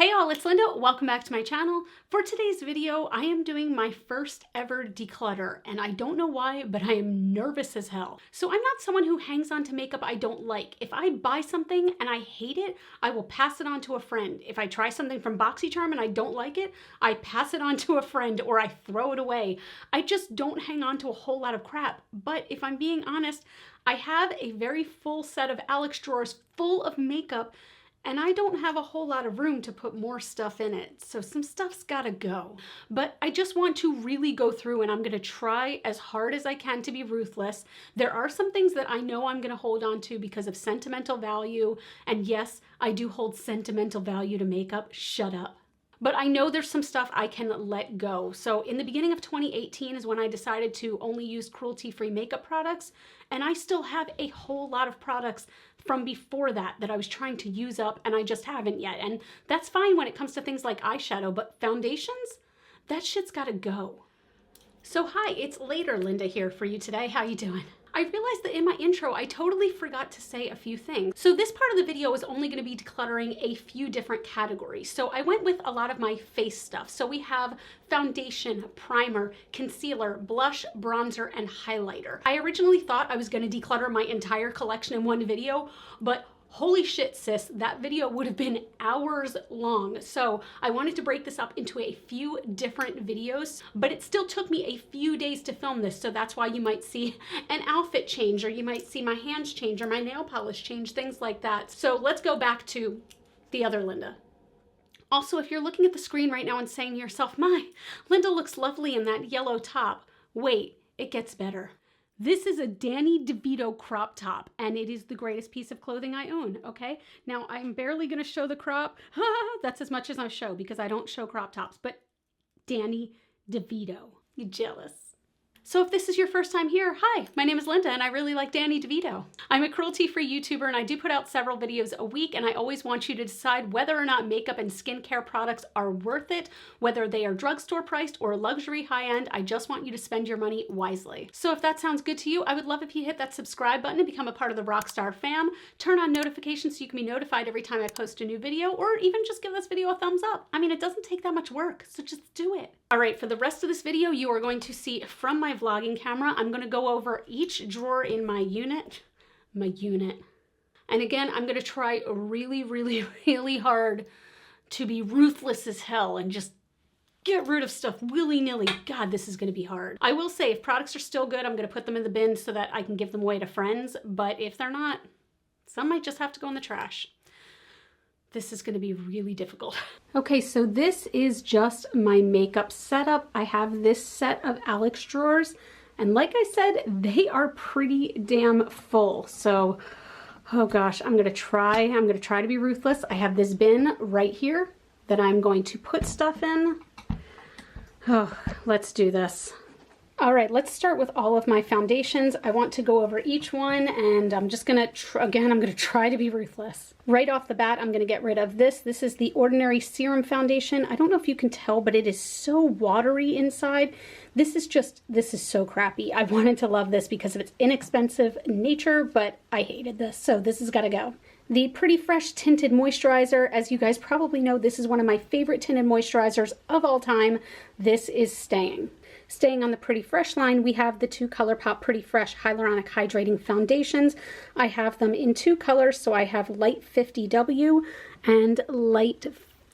Hey all, it's Linda. Welcome back to my channel. For today's video, I am doing my first ever declutter, and I don't know why, but I am nervous as hell. So I'm not someone who hangs on to makeup I don't like. If I buy something and I hate it, I will pass it on to a friend. If I try something from BoxyCharm and I don't like it, I pass it on to a friend or I throw it away. I just don't hang on to a whole lot of crap. But if I'm being honest, I have a very full set of Alex drawers full of makeup, and I don't have a whole lot of room to put more stuff in it. So some stuff's gotta go. But I just want to really go through, and I'm gonna try as hard as I can to be ruthless. There are some things that I know I'm gonna hold on to because of sentimental value. And yes, I do hold sentimental value to makeup. Shut up. But I know there's some stuff I can let go. So in the beginning of 2018 is when I decided to only use cruelty-free makeup products. And I still have a whole lot of products from before that I was trying to use up, and I just haven't yet. And that's fine when it comes to things like eyeshadow, but foundations, that shit's gotta go. So hi, it's Later Linda here for you today. How you doing? I realized that in my intro, I totally forgot to say a few things. So this part of the video is only gonna be decluttering a few different categories. So I went with a lot of my face stuff. So we have foundation, primer, concealer, blush, bronzer, and highlighter. I originally thought I was gonna declutter my entire collection in one video, but holy shit, sis, that video would have been hours long. So I wanted to break this up into a few different videos, but it still took me a few days to film this. So that's why you might see an outfit change, or you might see my hands change, or my nail polish change, things like that. So let's go back to the other Linda. Also, if you're looking at the screen right now and saying to yourself, my, Linda looks lovely in that yellow top. Wait, it gets better. This is a Danny DeVito crop top, and it is the greatest piece of clothing I own, okay? Now, I'm barely gonna show the crop. That's as much as I show because I don't show crop tops, but Danny DeVito, you jealous? So if this is your first time here, hi, my name is Linda and I really like Danny DeVito. I'm a cruelty-free YouTuber and I do put out several videos a week, and I always want you to decide whether or not makeup and skincare products are worth it, whether they are drugstore priced or luxury high-end. I just want you to spend your money wisely. So if that sounds good to you, I would love if you hit that subscribe button and become a part of the Rockstar fam. Turn on notifications so you can be notified every time I post a new video, or even just give this video a thumbs up. I mean, it doesn't take that much work, so just do it. All right, for the rest of this video, you are going to see from my vlogging camera, I'm gonna go over each drawer in my unit. And again, I'm gonna try really, really, really hard to be ruthless as hell and just get rid of stuff willy-nilly. God, this is gonna be hard. I will say, if products are still good, I'm gonna put them in the bin so that I can give them away to friends. But if they're not, some might just have to go in the trash. This is gonna be really difficult. Okay, so this is just my makeup setup. I have this set of Alex drawers, and like I said, they are pretty damn full. So, oh gosh, I'm gonna try to be ruthless. I have this bin right here that I'm going to put stuff in. Oh, let's do this. All right, let's start with all of my foundations. I want to go over each one, and I'm just gonna, I'm gonna try to be ruthless. Right off the bat, I'm gonna get rid of this. This is the Ordinary Serum Foundation. I don't know if you can tell, but it is so watery inside. This is so crappy. I wanted to love this because of its inexpensive nature, but I hated this, so this has gotta go. The Pretty Fresh Tinted Moisturizer. As you guys probably know, this is one of my favorite tinted moisturizers of all time. This is staying. Staying on the Pretty Fresh line, we have the two ColourPop Pretty Fresh Hyaluronic Hydrating Foundations. I have them in two colors, so I have Light 50W and Light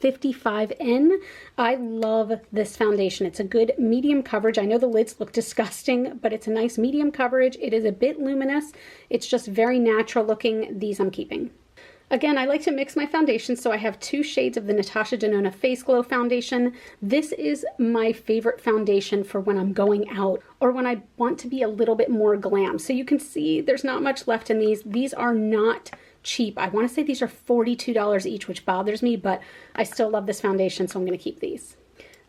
55N. I love this foundation. It's a good medium coverage. I know the lids look disgusting, but it's a nice medium coverage. It is a bit luminous. It's just very natural looking. These I'm keeping. Again, I like to mix my foundations, so I have two shades of the Natasha Denona Face Glow Foundation. This is my favorite foundation for when I'm going out or when I want to be a little bit more glam. So you can see there's not much left in these. These are not cheap. I want to say these are $42 each, which bothers me, but I still love this foundation, so I'm going to keep these.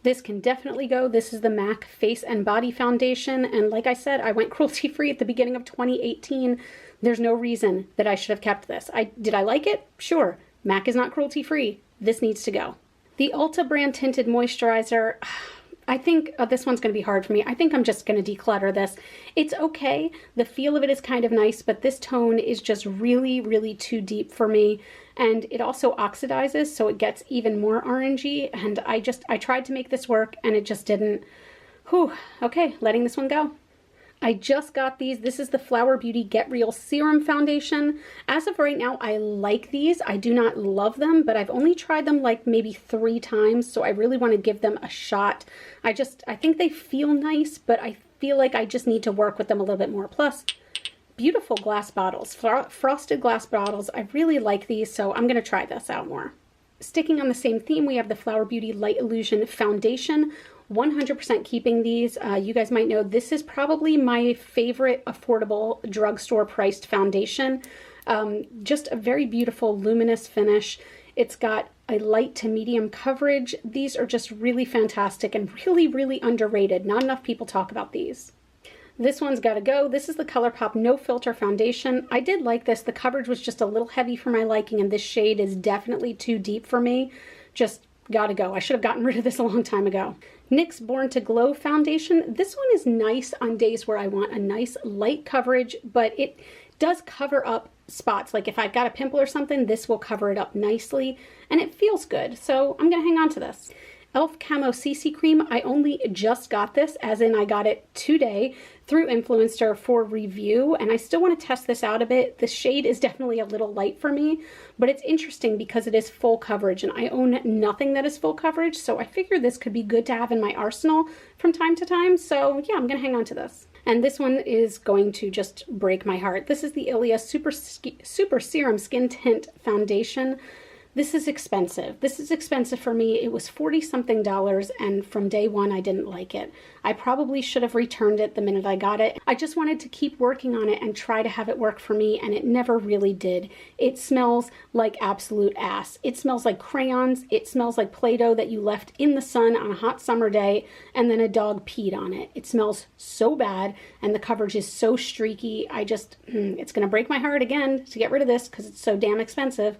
This can definitely go. This is the MAC Face and Body Foundation, and like I said, I went cruelty-free at the beginning of 2018. There's no reason that I should have kept this. Did I like it? Sure. MAC is not cruelty-free. This needs to go. The Ulta brand Tinted Moisturizer, I think this one's going to be hard for me. I think I'm just going to declutter this. It's okay. The feel of it is kind of nice, but this tone is just really, really too deep for me. And it also oxidizes, so it gets even more orangey. And I tried to make this work and it just didn't. Whew. Okay, letting this one go. I just got these. This is the Flower Beauty Get Real Serum Foundation. As of right now, I like these. I do not love them, but I've only tried them like maybe 3 times, so I really want to give them a shot. I think they feel nice, but I feel like I just need to work with them a little bit more. Plus, beautiful glass bottles, frosted glass bottles. I really like these, so I'm going to try this out more. Sticking on the same theme, we have the Flower Beauty Light Illusion Foundation. 100% keeping these. You guys might know this is probably my favorite affordable drugstore priced foundation. Just a very beautiful luminous finish. It's got a light to medium coverage. These are just really fantastic and really, really underrated. Not enough people talk about these. This one's got to go. This is the ColourPop No Filter Foundation. I did like this. The coverage was just a little heavy for my liking, and this shade is definitely too deep for me. Just gotta go. I should have gotten rid of this a long time ago. NYX Born to Glow Foundation. This one is nice on days where I want a nice light coverage, but it does cover up spots. Like if I've got a pimple or something, this will cover it up nicely, and it feels good. So I'm gonna hang on to this. e.l.f. Camo CC Cream. I only just got this, as in I got it today through Influencer for review, and I still want to test this out a bit. The shade is definitely a little light for me, but it's interesting because it is full coverage, and I own nothing that is full coverage, so I figured this could be good to have in my arsenal from time to time. So yeah, I'm gonna hang on to this. And this one is going to just break my heart. This is the Ilia Super Serum Skin Tint Foundation. This is expensive. This is expensive for me. It was $40-something, and from day one, I didn't like it. I probably should have returned it the minute I got it. I just wanted to keep working on it and try to have it work for me, and it never really did. It smells like absolute ass. It smells like crayons. It smells like Play-Doh that you left in the sun on a hot summer day, and then a dog peed on it. It smells so bad, and the coverage is so streaky. It's gonna break my heart again to get rid of this because it's so damn expensive.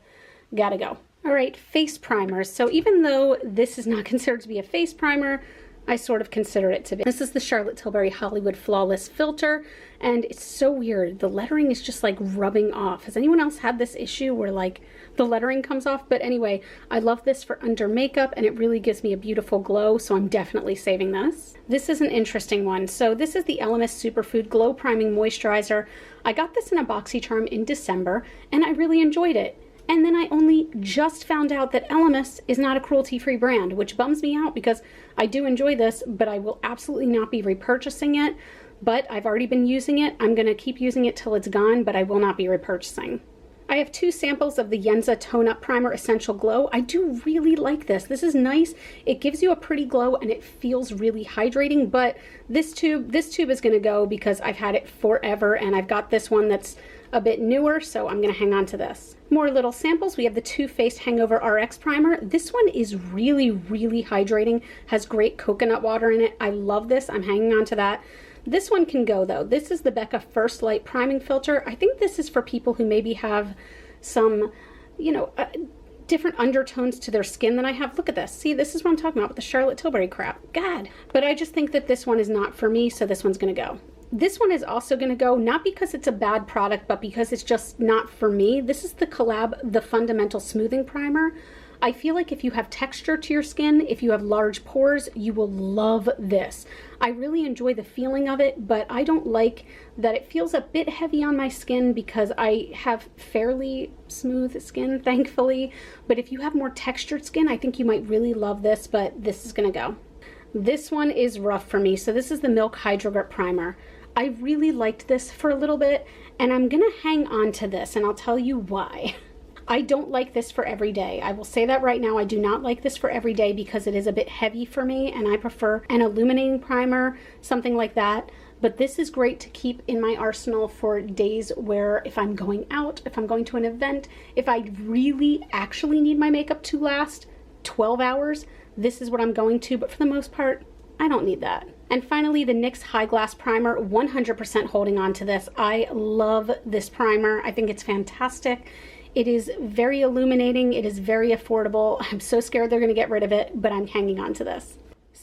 Gotta go. All right, face primers. So even though this is not considered to be a face primer, I sort of consider it to be. This is the Charlotte Tilbury Hollywood Flawless Filter, and it's so weird. The lettering is just like rubbing off. Has anyone else had this issue where like the lettering comes off? But anyway, I love this for under makeup, and it really gives me a beautiful glow, so I'm definitely saving this. This is an interesting one. So this is the Elemis Superfood Glow Priming Moisturizer. I got this in a BoxyCharm in December, and I really enjoyed it. And then I only just found out that Elemis is not a cruelty-free brand, which bums me out because I do enjoy this, but I will absolutely not be repurchasing it. But I've already been using it. I'm going to keep using it till it's gone, but I will not be repurchasing. I have 2 samples of the Yenza Tone Up Primer Essential Glow. I do really like this. This is nice. It gives you a pretty glow and it feels really hydrating, but this tube is going to go because I've had it forever, and I've got this one that's a bit newer, so I'm going to hang on to this. More little samples. We have the Too Faced Hangover RX Primer. This one is really, really hydrating. Has great coconut water in it. I love this. I'm hanging on to that. This one can go though. This is the Becca First Light Priming Filter. I think this is for people who maybe have some, different undertones to their skin than I have. Look at this. See, this is what I'm talking about with the Charlotte Tilbury crap. God. But I just think that this one is not for me, so this one's going to go. This one is also going to go, not because it's a bad product, but because it's just not for me. This is the Collab The Fundamental Smoothing Primer. I feel like if you have texture to your skin, if you have large pores, you will love this. I really enjoy the feeling of it, but I don't like that it feels a bit heavy on my skin because I have fairly smooth skin, thankfully. But if you have more textured skin, I think you might really love this, but this is going to go. This one is rough for me. So this is the Milk Hydro Grip Primer. I really liked this for a little bit, and I'm gonna hang on to this, and I'll tell you why. I don't like this for every day. I will say that right now. I do not like this for every day because it is a bit heavy for me, and I prefer an illuminating primer, something like that. But this is great to keep in my arsenal for days where if I'm going out, if I'm going to an event, if I really actually need my makeup to last 12 hours, this is what I'm going to. But for the most part, I don't need that. And finally, the NYX High Glass Primer, 100% holding on to this. I love this primer. I think it's fantastic. It is very illuminating. It is very affordable. I'm so scared they're going to get rid of it, but I'm hanging on to this.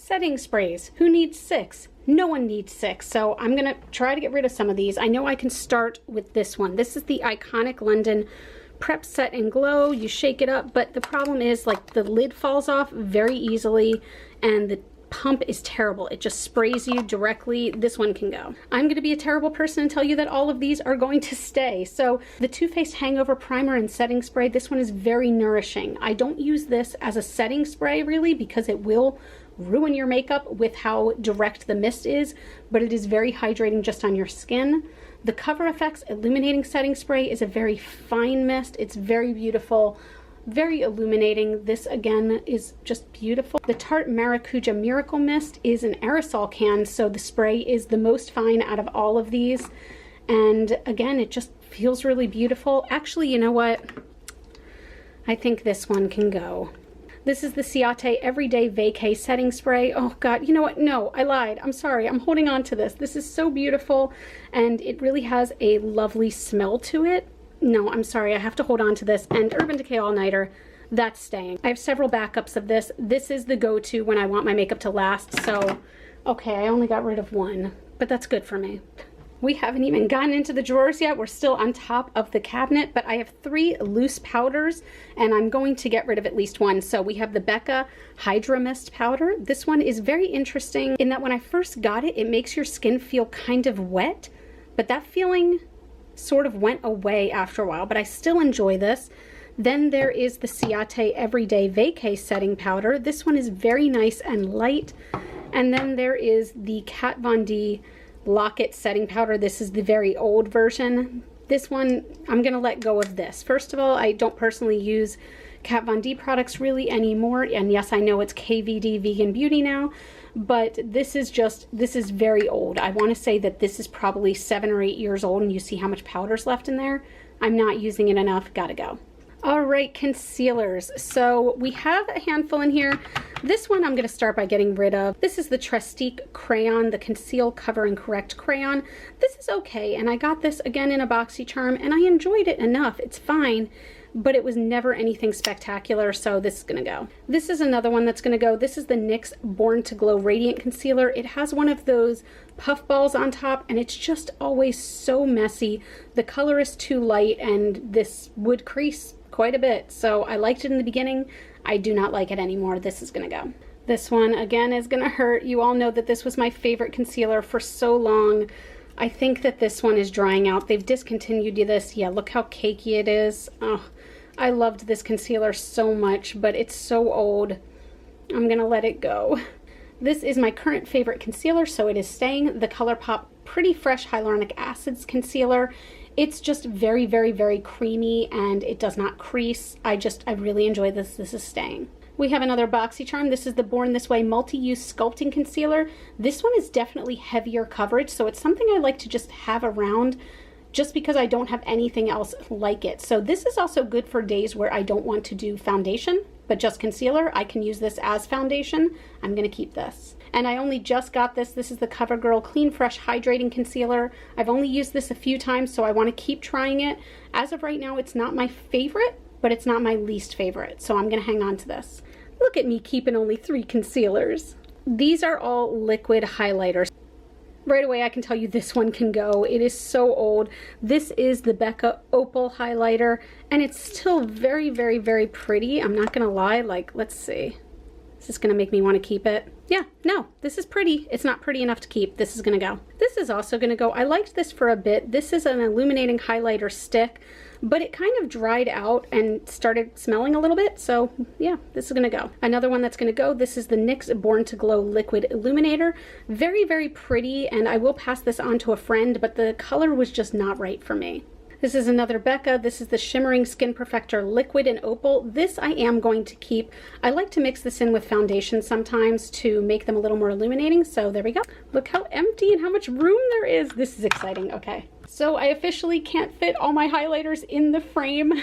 Setting sprays. Who needs 6? No one needs 6. So I'm going to try to get rid of some of these. I know I can start with this one. This is the Iconic London Prep Set and Glow. You shake it up, but the problem is like the lid falls off very easily and the pump is terrible. It just sprays you directly. This one can go. I'm going to be a terrible person and tell you that all of these are going to stay. So the Too Faced Hangover Primer and Setting Spray, this one is very nourishing. I don't use this as a setting spray really because it will ruin your makeup with how direct the mist is, but it is very hydrating just on your skin. The Cover FX Illuminating Setting Spray is a very fine mist. It's very beautiful, very illuminating. This again is just beautiful. The Tarte Maracuja Miracle Mist is an aerosol can, so the spray is the most fine out of all of these. And again, it just feels really beautiful. Actually, you know what? I think this one can go. This is the Ciate Everyday Vacay Setting Spray. Oh God, you know what? No, I lied. I'm sorry. I'm holding on to this. This is so beautiful and it really has a lovely smell to it. No, I'm sorry. I have to hold on to this. And Urban Decay All Nighter, that's staying. I have several backups of this. This is the go-to when I want my makeup to last. So, okay, I only got rid of one, but that's good for me. We haven't even gotten into the drawers yet. We're still on top of the cabinet, but I have 3 loose powders and I'm going to get rid of at least one. So we have the Becca Hydra Mist powder. This one is very interesting in that when I first got it, it makes your skin feel kind of wet, but that feeling sort of went away after a while, but I still enjoy this. Then there is the Ciate Everyday Vacay Setting Powder. This one is very nice and light. And then there is the Kat Von D Lock-It Setting Powder. This is the very old version. This one, I'm gonna let go of this. First of all, I don't personally use Kat Von D products really anymore. And yes, I know it's KVD Vegan Beauty now, but this is very old. I wanna say that this is probably 7 or 8 years old and you see how much powder's left in there. I'm not using it enough, gotta go. All right, concealers. So we have a handful in here. This one I'm going to start by getting rid of. This is the Trestique Crayon, the Conceal, Cover, and Correct Crayon. This is okay, and I got this again in a BoxyCharm, and I enjoyed it enough. It's fine, but it was never anything spectacular, so this is going to go. This is another one that's going to go. This is the NYX Born to Glow Radiant Concealer. It has one of those puff balls on top, and it's just always so messy. The color is too light, and this would crease quite a bit. So I liked it in the beginning. I do not like it anymore. This is gonna go. This one again is gonna hurt. You all know that this was my favorite concealer for so long. I think that this one is drying out. They've discontinued this. Yeah, look how cakey it is. Oh, I loved this concealer so much, but it's so old. I'm gonna let it go. This is my current favorite concealer, so it is staying. The ColourPop Pretty Fresh Hyaluronic Acids Concealer. It's just very, very, very creamy and it does not crease. I really enjoy this. This is staying. We have another BoxyCharm. This is the Born This Way Multi-Use Sculpting Concealer. This one is definitely heavier coverage, so it's something I like to just have around just because I don't have anything else like it. So this is also good for days where I don't want to do foundation, but just concealer. I can use this as foundation. I'm gonna keep this. And I only just got this. This is the CoverGirl Clean Fresh Hydrating Concealer. I've only used this a few times, so I want to keep trying it. As of right now, it's not my favorite, but it's not my least favorite, so I'm going to hang on to this. Look at me keeping only 3 concealers. These are all liquid highlighters. Right away, I can tell you this one can go. It is so old. This is the Becca Opal Highlighter, and it's still very, very, very pretty. I'm not going to lie. Like, let's see. Is this going to make me want to keep it? Yeah, no, this is pretty. It's not pretty enough to keep. This is going to go. This is also going to go. I liked this for a bit. This is an illuminating highlighter stick, but it kind of dried out and started smelling a little bit. So yeah, this is going to go. Another one that's going to go. This is the NYX Born to Glow Liquid Illuminator. Very, very pretty, and I will pass this on to a friend, but the color was just not right for me. This is another Becca. This is the Shimmering Skin Perfector Liquid in Opal. This I am going to keep. I like to mix this in with foundation sometimes to make them a little more illuminating. So there we go. Look how empty and how much room there is. This is exciting. Okay. So I officially can't fit all my highlighters in the frame.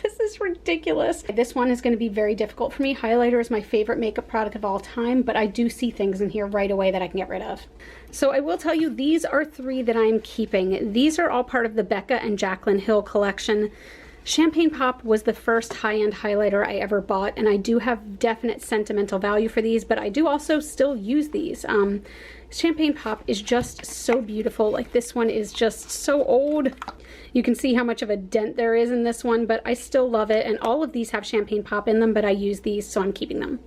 This is ridiculous. This one is going to be very difficult for me. Highlighter is my favorite makeup product of all time, but I do see things in here right away that I can get rid of. So I will tell you, these are 3 that I'm keeping. These are all part of the Becca and Jaclyn Hill collection. Champagne Pop was the first high-end highlighter I ever bought, and I do have definite sentimental value for these, but I do also still use these. Champagne Pop is just so beautiful. Like, this one is just so old. You can see how much of a dent there is in this one, but I still love it, and all of these have Champagne Pop in them, but I use these, so I'm keeping them.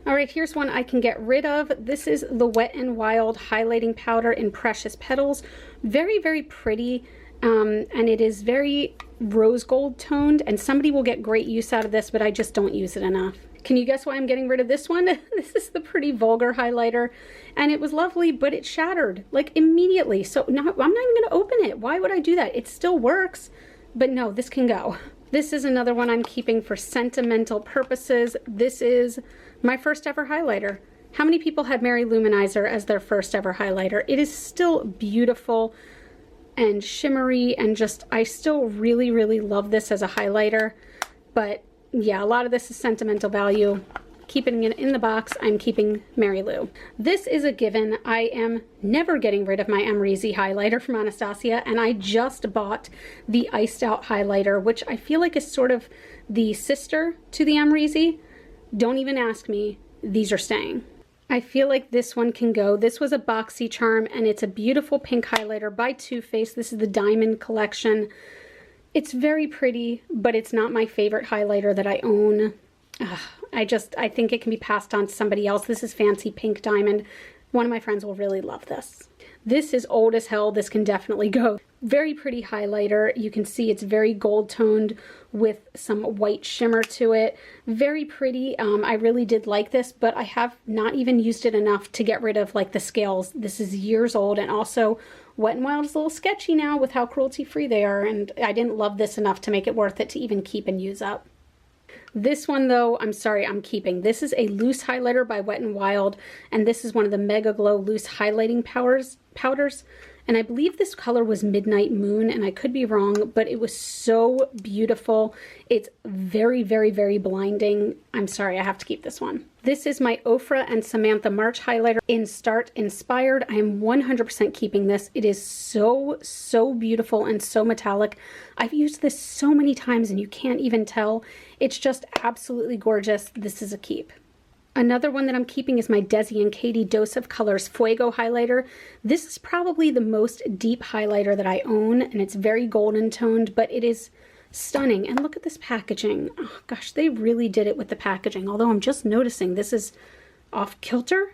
All right, here's one I can get rid of. This is the Wet n Wild Highlighting Powder in Precious Petals. Very, very pretty, and it is very rose gold toned, and somebody will get great use out of this, but I just don't use it enough. Can you guess why I'm getting rid of this one? This is the Pretty Vulgar highlighter, and it was lovely, but it shattered like immediately. So now I'm not even gonna open it. Why would I do that? It still works, but no, this can go. This is another one I'm keeping for sentimental purposes. This is my first ever highlighter. How many people had Mary Luminizer as their first ever highlighter? It is still beautiful and shimmery, and just, I still really, really love this as a highlighter. But yeah, a lot of this is sentimental value. Keeping it in the box, I'm keeping Mary Lou. This is a given. I am never getting rid of my Amrezy highlighter from Anastasia, and I just bought the Iced Out highlighter, which I feel like is sort of the sister to the Amrezy. Don't even ask me, these are staying. I feel like this one can go. This was a BoxyCharm, and it's a beautiful pink highlighter by Too Faced. This is the Diamond Collection. It's very pretty, but it's not my favorite highlighter that I own. I think it can be passed on to somebody else. This is Fancy Pink Diamond. One of my friends will really love this. This is old as hell. This can definitely go. Very pretty highlighter. You can see it's very gold toned with some white shimmer to it. Very pretty. I really did like this, but I have not even used it enough to get rid of like the scales. This is years old, and also Wet n Wild is a little sketchy now with how cruelty-free they are, and I didn't love this enough to make it worth it to even keep and use up. This one though, I'm sorry, I'm keeping. This is a loose highlighter by Wet n Wild, and this is one of the Mega Glow loose highlighting powders. And I believe this color was Midnight Moon, and I could be wrong, but it was so beautiful. It's very, very, very blinding. I'm sorry, I have to keep this one. This is my Ofra and Samantha March highlighter in Start Inspired. I am 100% keeping this. It is so, so beautiful and so metallic. I've used this so many times and you can't even tell. It's just absolutely gorgeous. This is a keep. Another one that I'm keeping is my Desi and Katie Dose of Colors Fuego highlighter. This is probably the most deep highlighter that I own, and it's very golden toned, but it is stunning. And look at this packaging. Oh gosh, they really did it with the packaging, although I'm just noticing this is off kilter.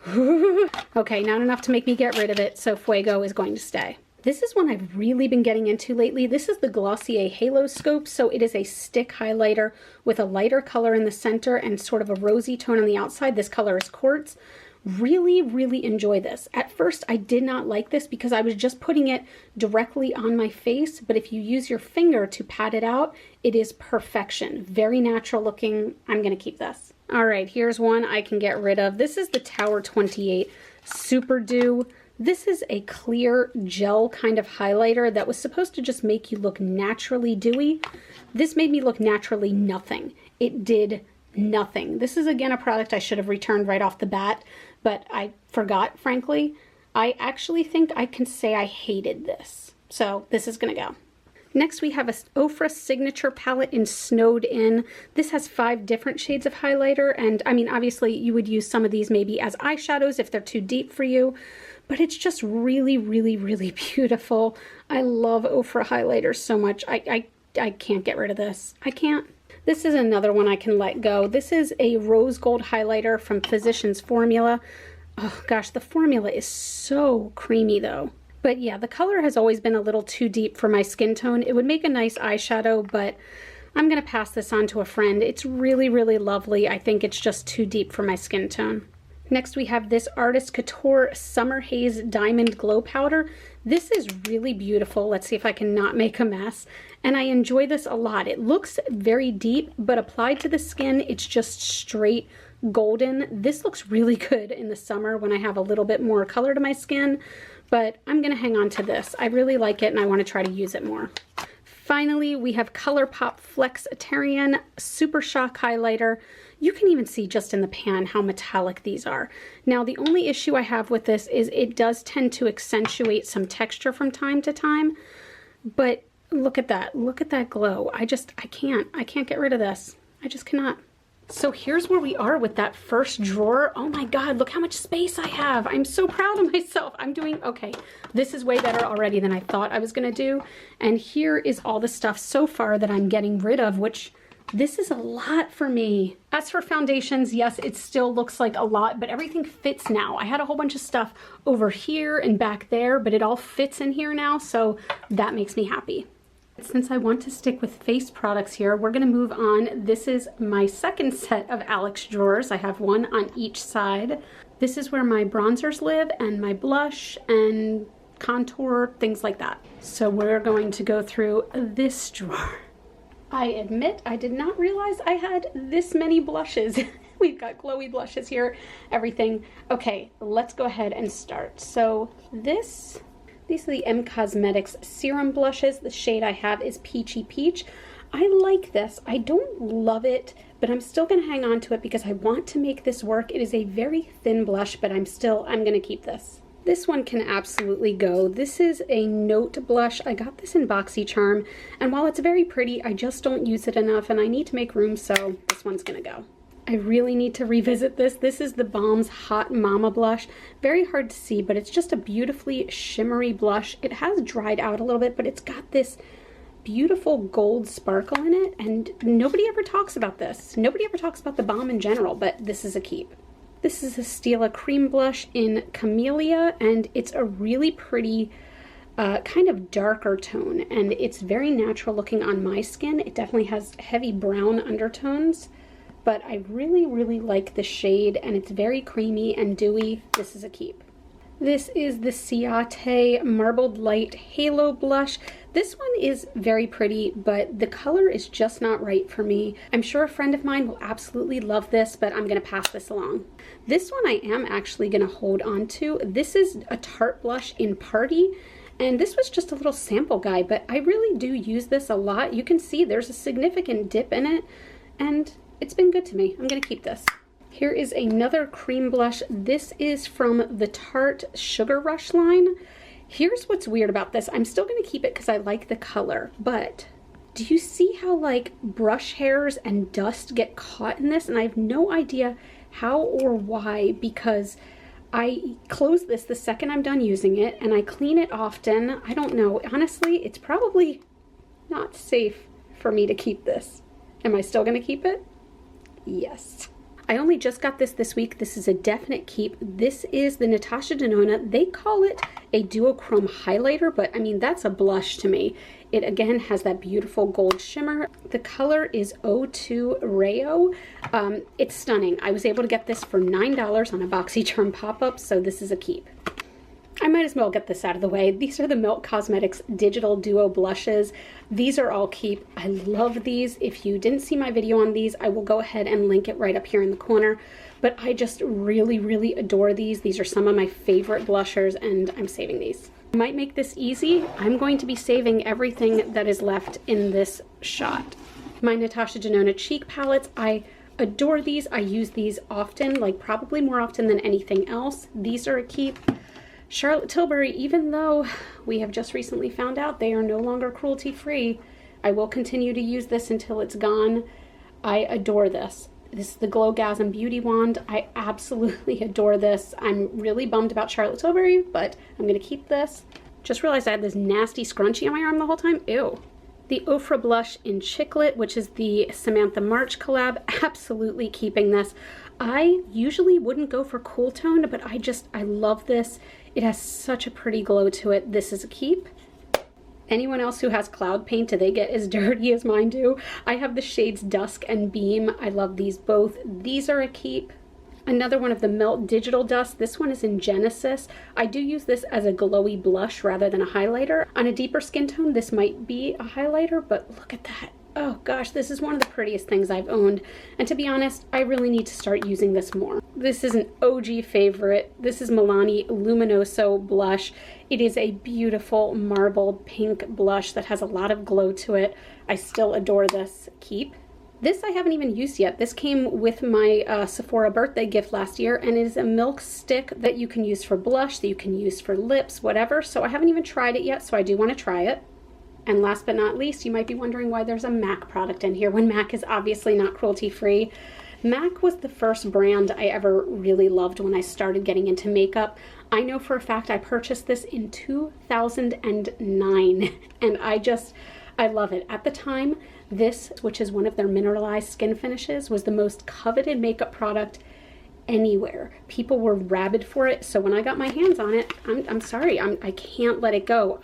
Okay, not enough to make me get rid of it, so Fuego is going to stay. This is one I've really been getting into lately. This is the Glossier Halo Scope. So it is a stick highlighter with a lighter color in the center and sort of a rosy tone on the outside. This color is Quartz. Really, really enjoy this. At first, I did not like this because I was just putting it directly on my face. But if you use your finger to pat it out, it is perfection. Very natural looking. I'm going to keep this. All right, here's one I can get rid of. This is the Tower 28 Super Dew. This is a clear gel kind of highlighter that was supposed to just make you look naturally dewy. This made me look naturally nothing. It did nothing. This is again a product I should have returned right off the bat, but I forgot, frankly. I actually think I can say I hated this. So this is gonna go. Next we have a Ofra Signature palette in Snowed In. This has 5 different shades of highlighter, and I mean obviously you would use some of these maybe as eyeshadows if they're too deep for you. But it's just really, really, really beautiful. I love Ofra highlighters so much. I can't get rid of this. I can't. This is another one I can let go. This is a rose gold highlighter from Physicians Formula. Oh gosh, the formula is so creamy though. But yeah, the color has always been a little too deep for my skin tone. It would make a nice eyeshadow, but I'm gonna pass this on to a friend. It's really, really lovely. I think it's just too deep for my skin tone. Next we have this Artist Couture Summer Haze Diamond Glow Powder. This is really beautiful. Let's see if I can not make a mess. And I enjoy this a lot. It looks very deep, but applied to the skin, it's just straight golden. This looks really good in the summer when I have a little bit more color to my skin, but I'm gonna hang on to this. I really like it and I wanna try to use it more. Finally, we have ColourPop Flex Eterian Super Shock Highlighter. You can even see just in the pan how metallic these are. Now, the only issue I have with this is it does tend to accentuate some texture from time to time, but Look at that. Look at that glow. I can't get rid of this. I just cannot. So here's where we are with that first drawer. Oh my God, look how much space I have. I'm so proud of myself. I'm doing okay. This is way better already than I thought I was gonna do. And here is all the stuff so far that I'm getting rid of, which this is a lot for me. As for foundations, yes, it still looks like a lot, but everything fits now. I had a whole bunch of stuff over here and back there, but it all fits in here now, so that makes me happy. Since I want to stick with face products here, we're gonna move on. This is my second set of Alex drawers. I have one on each side. This is where my bronzers live and my blush and contour, things like that. So we're going to go through this drawer. I admit I did not realize I had this many blushes. We've got glowy blushes here, everything. Okay, let's go ahead and start. So these are the M Cosmetics Serum Blushes. The shade I have is Peachy Peach. I like this. I don't love it, but I'm still gonna hang on to it because I want to make this work. It is a very thin blush, but I'm gonna keep this. This one can absolutely go. This is a Note blush. I got this in BoxyCharm, and while it's very pretty, I just don't use it enough, and I need to make room, so this one's gonna go. I really need to revisit this. This is the Balm's Hot Mama blush. Very hard to see, but it's just a beautifully shimmery blush. It has dried out a little bit, but it's got this beautiful gold sparkle in it, and nobody ever talks about this. Nobody ever talks about the Balm in general, but this is a keep. This is a Stila Cream Blush in Camellia, and it's a really pretty kind of darker tone, and it's very natural looking on my skin. It definitely has heavy brown undertones, but I really, really like the shade, and it's very creamy and dewy. This is a keep. This is the Ciate Marbled Light Halo Blush. This one is very pretty, but the color is just not right for me. I'm sure a friend of mine will absolutely love this, but I'm gonna pass this along. This one I am actually gonna hold on to. This is a Tarte blush in Party, and this was just a little sample guide, but I really do use this a lot. You can see there's a significant dip in it, and it's been good to me. I'm gonna keep this. Here is another cream blush. This is from the Tarte Sugar Rush line. Here's what's weird about this. I'm still gonna keep it because I like the color, but do you see how like brush hairs and dust get caught in this? And I have no idea how or why, because I close this the second I'm done using it and I clean it often. I don't know. Honestly, it's probably not safe for me to keep this. Am I still gonna keep it? Yes. I only just got this week. This is a definite keep. This is the Natasha Denona. They call it a duochrome highlighter, but I mean, that's a blush to me. It again has that beautiful gold shimmer. The color is 02 Rayo. It's stunning. I was able to get this for $9 on a BoxyCharm pop-up, so this is a keep. I might as well get this out of the way. These are the Milk Cosmetics Digital Duo Blushes. These are all keep. I love these. If you didn't see my video on these, I will go ahead and link it right up here in the corner. But I just really, really adore these. These are some of my favorite blushers, and I'm saving these. I might make this easy. I'm going to be saving everything that is left in this shot. My Natasha Denona cheek palettes, I adore these. I use these often, like probably more often than anything else. These are a keep. Charlotte Tilbury, even though we have just recently found out they are no longer cruelty-free, I will continue to use this until it's gone. I adore this. This is the Glowgasm Beauty Wand. I absolutely adore this. I'm really bummed about Charlotte Tilbury, but I'm gonna keep this. Just realized I had this nasty scrunchie on my arm the whole time. Ew. The Ofra Blush in Chiclet, which is the Samantha March collab, absolutely keeping this. I usually wouldn't go for cool tone, but I love this. It has such a pretty glow to it. This is a keep. Anyone else who has cloud paint, do they get as dirty as mine do? I have the shades Dusk and Beam. I love these both. These are a keep. Another one of the Melt Digital Dust. This one is in Genesis. I do use this as a glowy blush rather than a highlighter. On a deeper skin tone, this might be a highlighter, but look at that. Oh gosh, this is one of the prettiest things I've owned. And to be honest, I really need to start using this more. This is an OG favorite. This is Milani Luminoso Blush. It is a beautiful marbled pink blush that has a lot of glow to it. I still adore this keep. This I haven't even used yet. This came with my Sephora birthday gift last year, and it is a milk stick that you can use for blush, that you can use for lips, whatever. So I haven't even tried it yet, so I do want to try it. And last but not least, you might be wondering why there's a MAC product in here when MAC is obviously not cruelty-free. MAC was the first brand I ever really loved when I started getting into makeup. I know for a fact I purchased this in 2009 and I love it. At the time, this, which is one of their mineralized skin finishes, was the most coveted makeup product anywhere. People were rabid for it. So when I got my hands on it, I'm sorry, I can't let it go.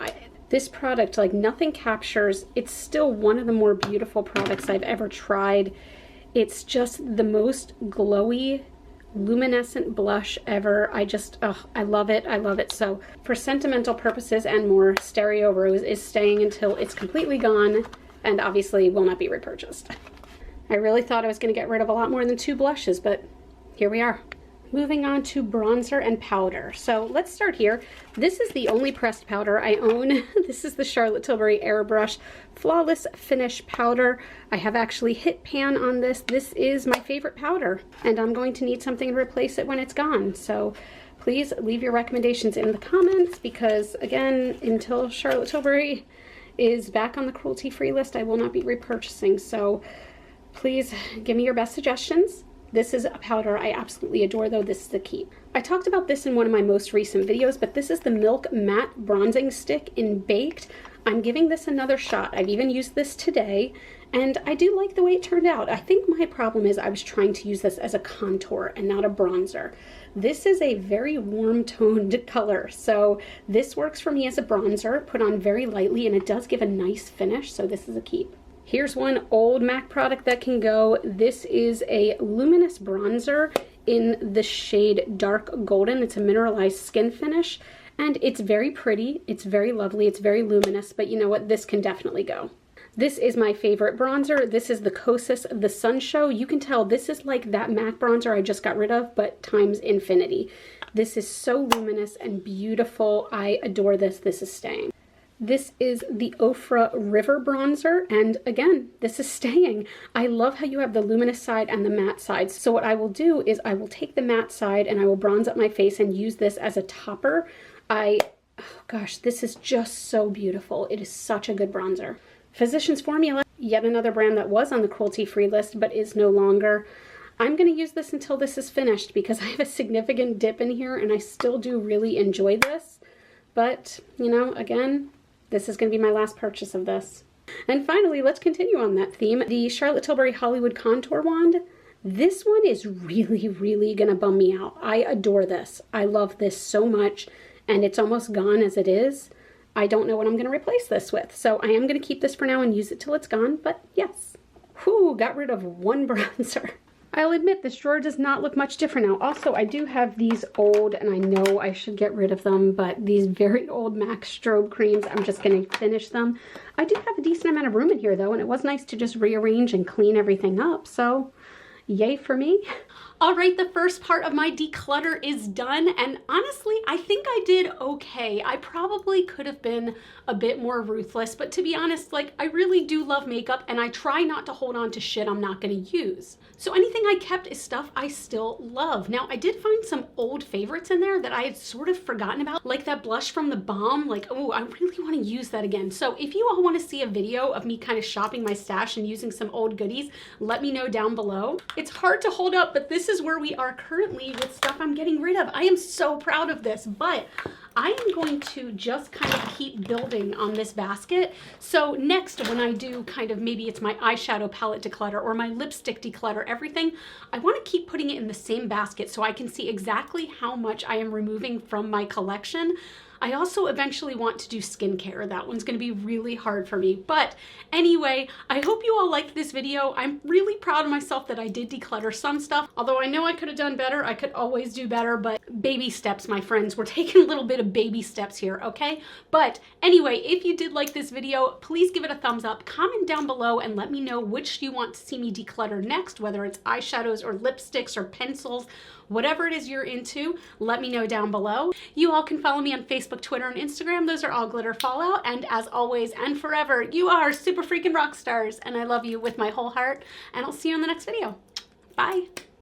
This product, like nothing captures, it's still one of the more beautiful products I've ever tried. It's just the most glowy, luminescent blush ever. I love it. I love it. So for sentimental purposes and more, Stereo Rose is staying until it's completely gone and obviously will not be repurchased. I really thought I was going to get rid of a lot more than 2 blushes, but here we are. Moving on to bronzer and powder. So let's start here. This is the only pressed powder I own. This is the Charlotte Tilbury Airbrush Flawless Finish Powder. I have actually hit pan on this. This is my favorite powder, and I'm going to need something to replace it when it's gone. So please leave your recommendations in the comments because, again, until Charlotte Tilbury is back on the cruelty-free list, I will not be repurchasing. So please give me your best suggestions. This is a powder I absolutely adore, though. This is a keep. I talked about this in one of my most recent videos, but this is the Milk Matte Bronzing Stick in Baked. I'm giving this another shot. I've even used this today, and I do like the way it turned out. I think my problem is I was trying to use this as a contour and not a bronzer. This is a very warm toned color, so this works for me as a bronzer, put on very lightly, and it does give a nice finish, so this is a keep. Here's one old MAC product that can go. This is a luminous bronzer in the shade Dark Golden. It's a mineralized skin finish, and it's very pretty. It's very lovely. It's very luminous, but you know what? This can definitely go. This is my favorite bronzer. This is the Kosas The Sun Show. You can tell this is like that MAC bronzer I just got rid of, but times infinity. This is so luminous and beautiful. I adore this. This is staying. This is the Ofra River Bronzer, and again, this is staying. I love how you have the luminous side and the matte side. So what I will do is I will take the matte side and I will bronze up my face and use this as a topper. Oh gosh, this is just so beautiful. It is such a good bronzer. Physicians Formula, yet another brand that was on the cruelty-free list but is no longer. I'm going to use this until this is finished because I have a significant dip in here and I still do really enjoy this. But, you know, again, this is going to be my last purchase of this. And finally, let's continue on that theme. The Charlotte Tilbury Hollywood Contour Wand. This one is really, really going to bum me out. I adore this. I love this so much, and it's almost gone as it is. I don't know what I'm going to replace this with. So I am going to keep this for now and use it till it's gone, but yes. Whew, got rid of one bronzer. I'll admit this drawer does not look much different now. Also, I do have these old, and I know I should get rid of them, but these very old MAC strobe creams, I'm just going to finish them. I do have a decent amount of room in here though, and it was nice to just rearrange and clean everything up, so yay for me. All right, the first part of my declutter is done, and honestly, I think I did okay. I probably could have been a bit more ruthless, but to be honest, like, I really do love makeup, and I try not to hold on to shit I'm not gonna use. So anything I kept is stuff I still love. Now, I did find some old favorites in there that I had sort of forgotten about, like that blush from the Balm. Like, oh, I really want to use that again. So if you all want to see a video of me kind of shopping my stash and using some old goodies, let me know down below. It's hard to hold up, but this is where we are currently with stuff I'm getting rid of. I am so proud of this, but I am going to just kind of keep building on this basket. So next, when I do kind of, maybe it's my eyeshadow palette declutter or my lipstick declutter, everything, I want to keep putting it in the same basket so I can see exactly how much I am removing from my collection. I also eventually want to do skincare. That one's going to be really hard for me. But anyway, I hope you all liked this video. I'm really proud of myself that I did declutter some stuff. Although I know I could have done better. I could always do better, but baby steps, my friends. We're taking a little bit of baby steps here, okay? But anyway, if you did like this video, please give it a thumbs up. Comment down below and let me know which you want to see me declutter next, whether it's eyeshadows or lipsticks or pencils. Whatever it is you're into, let me know down below. You all can follow me on Facebook, Twitter, and Instagram. Those are all GlitterFallout. And as always and forever, you are super freaking rock stars. And I love you with my whole heart. And I'll see you in the next video. Bye.